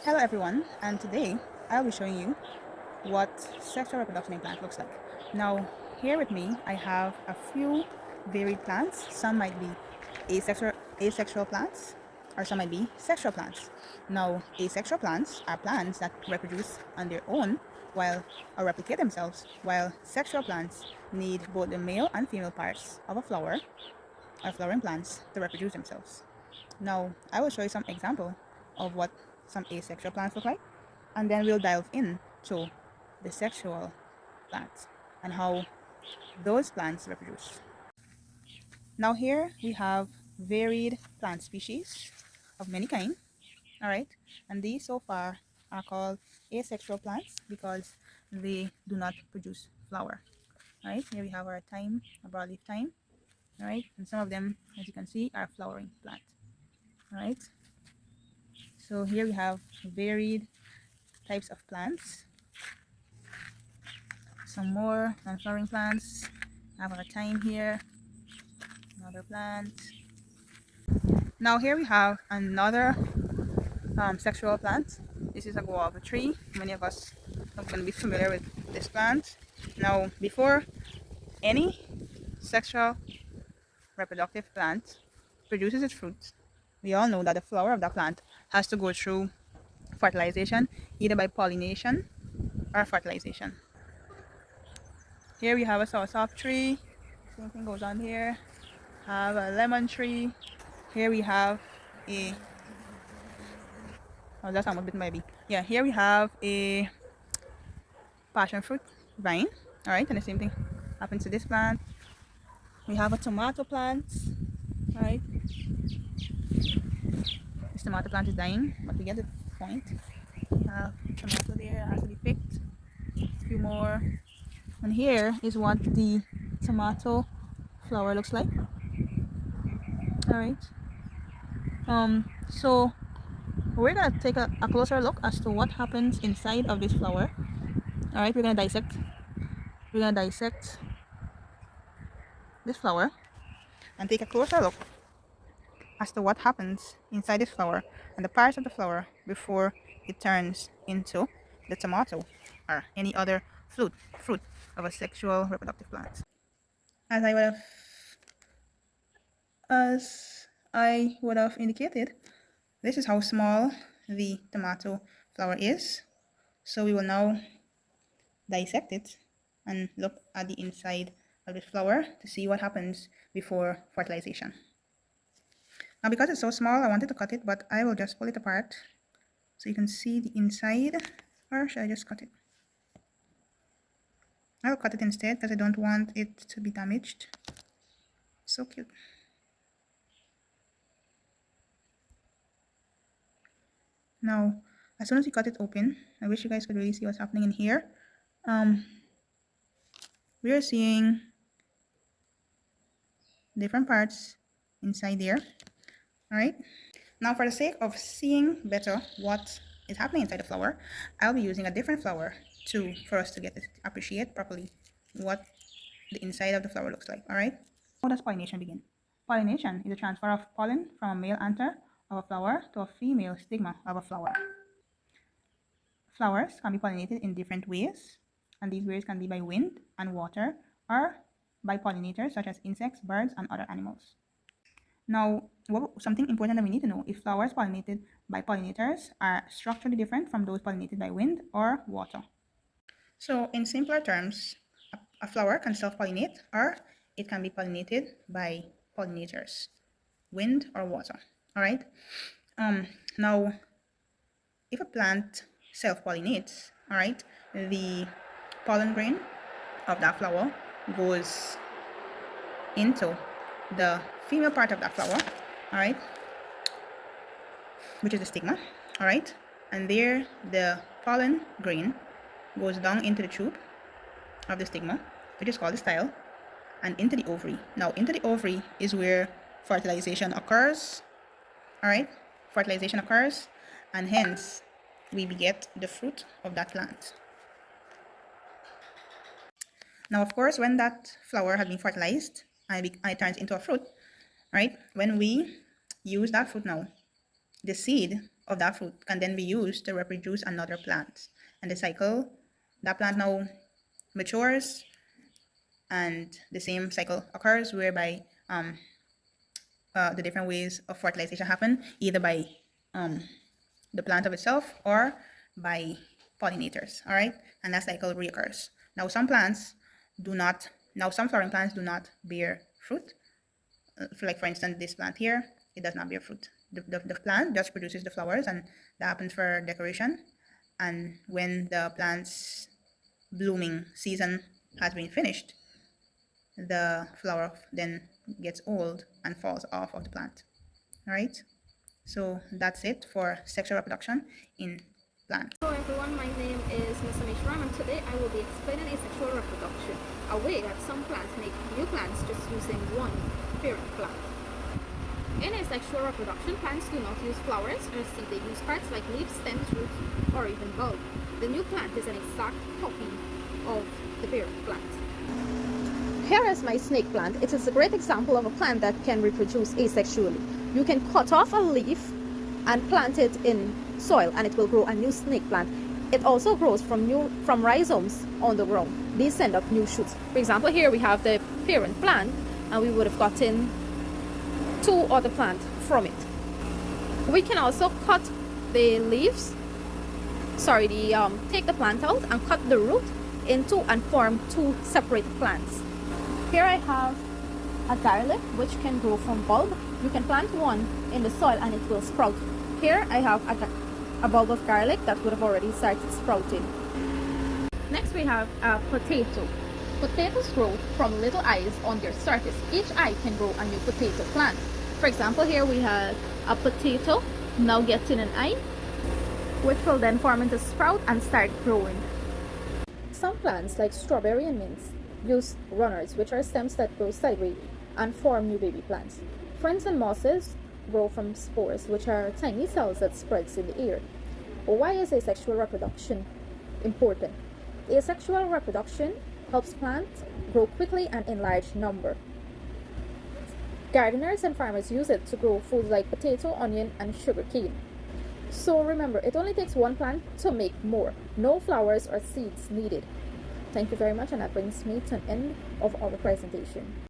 Hello everyone, and today I'll be showing you what sexual reproduction in plants looks like. Now, here with me I have a few varied plants. Some might be asexual plants, or some might be sexual plants. Now, asexual plants are plants that reproduce on their own while or replicate themselves, while sexual plants need both the male and female parts of a flower or flowering plants to reproduce themselves. Now, I will show you some example of what some asexual plants look like, and then we'll dive in to the sexual plants and how those plants reproduce. Now here we have varied plant species of many kinds, all right, and these so far are called asexual plants because they do not produce flower. All right, here we have our thyme, a broadleaf thyme, all right, and some of them, as you can see, are flowering plants. All right, so here we have varied types of plants. Some more non-flowering plants. I have our thyme here, another plant. Now here we have another sexual plant. This is a guava tree. Many of us are going to be familiar with this plant. Now, before any sexual reproductive plant produces its fruit, we all know that the flower of that plant has to go through fertilization, either by pollination or fertilization. Here we have a soursop tree. Same thing goes on here. Have a lemon tree. Here we have a that sound a bit maybe. Yeah, here we have a passion fruit vine. Alright, and the same thing happens to this plant. We have a tomato plant. Alright. This tomato plant is dying, but we get the point. We have tomato there, it has to be picked. A few more. And here is what the tomato flower looks like. Alright. So we're gonna take a closer look as to what happens inside of this flower. All right, we're gonna dissect this flower and take a closer look as to what happens inside this flower and the parts of the flower before it turns into the tomato or any other fruit of a sexual reproductive plant. As I would have indicated, this is how small the tomato flower is. So we will now dissect it and look at the inside of the flower to see what happens before fertilization. Now, because it's so small, I wanted to cut it, but I will just pull it apart so you can see the inside. Or should I just cut it? I'll cut it instead because I don't want it to be damaged. So cute. Now, as soon as you cut it open, I wish you guys could really see what's happening in here. We are seeing different parts inside there. All right. Now, for the sake of seeing better what is happening inside the flower, I'll be using a different flower for us to appreciate properly what the inside of the flower looks like. All right. How does pollination begin? Pollination is the transfer of pollen from a male anther of a flower to a female stigma of a flower. Flowers can be pollinated in different ways, and these ways can be by wind and water or by pollinators such as insects, birds, and other animals. Now, something important that we need to know, if flowers pollinated by pollinators are structurally different from those pollinated by wind or water. So, in simpler terms, a flower can self-pollinate or it can be pollinated by pollinators, wind or water. All right. Now, if a plant self-pollinates, all right, the pollen grain of that flower goes into the female part of that flower, all right, which is the stigma, all right, and there the pollen grain goes down into the tube of the stigma, which is called the style, and into the ovary. Now, into the ovary is where fertilization occurs, all right, fertilization occurs, and hence we beget the fruit of that plant. Now, of course, when that flower has been fertilized and it turns into a fruit, right? When we use that fruit now, the seed of that fruit can then be used to reproduce another plant. And the cycle, that plant now matures, and the same cycle occurs whereby the different ways of fertilization happen, either by the plant of itself or by pollinators. All right, and that cycle reoccurs. Now some plants do not, now some flowering plants do not bear fruit. For instance, this plant here, it does not bear fruit. The plant just produces the flowers, and that happens for decoration. And when the plant's blooming season has been finished, the flower then gets old and falls off of the plant. All right, so that's it for sexual reproduction in plants. Hello everyone, my name is Ms. Amishram, and today I will be explaining asexual reproduction, a way that some plants make new plants just using one parent plant. In asexual reproduction, plants do not use flowers or seed. They use parts like leaves, stems, roots, or even bulb. The new plant is an exact copy of the parent plant. Here is my snake plant. It is a great example of a plant that can reproduce asexually. You can cut off a leaf and plant it in soil, and it will grow a new snake plant. It also grows from rhizomes on the ground. These send up new shoots. For example, here we have the parent plant, and we would have gotten 2 other plants from it. We can also cut the leaves, take the plant out and cut the root into and form 2 separate plants. Here I have a garlic which can grow from bulb. You can plant one in the soil and it will sprout. Here I have a bulb of garlic that would have already started sprouting. Next we have a potato. Potatoes grow from little eyes on their surface. Each eye can grow a new potato plant. For example, here we have a potato now getting an eye, which will then form into sprout and start growing. Some plants like strawberry and mint use runners, which are stems that grow sideways and form new baby plants. Ferns and mosses grow from spores, which are tiny cells that spreads in the air. But why is asexual reproduction important? Asexual reproduction helps plants grow quickly and in large number. Gardeners and farmers use it to grow foods like potato, onion, and sugarcane. So remember, it only takes one plant to make more. No flowers or seeds needed. Thank you very much, and that brings me to an end of our presentation.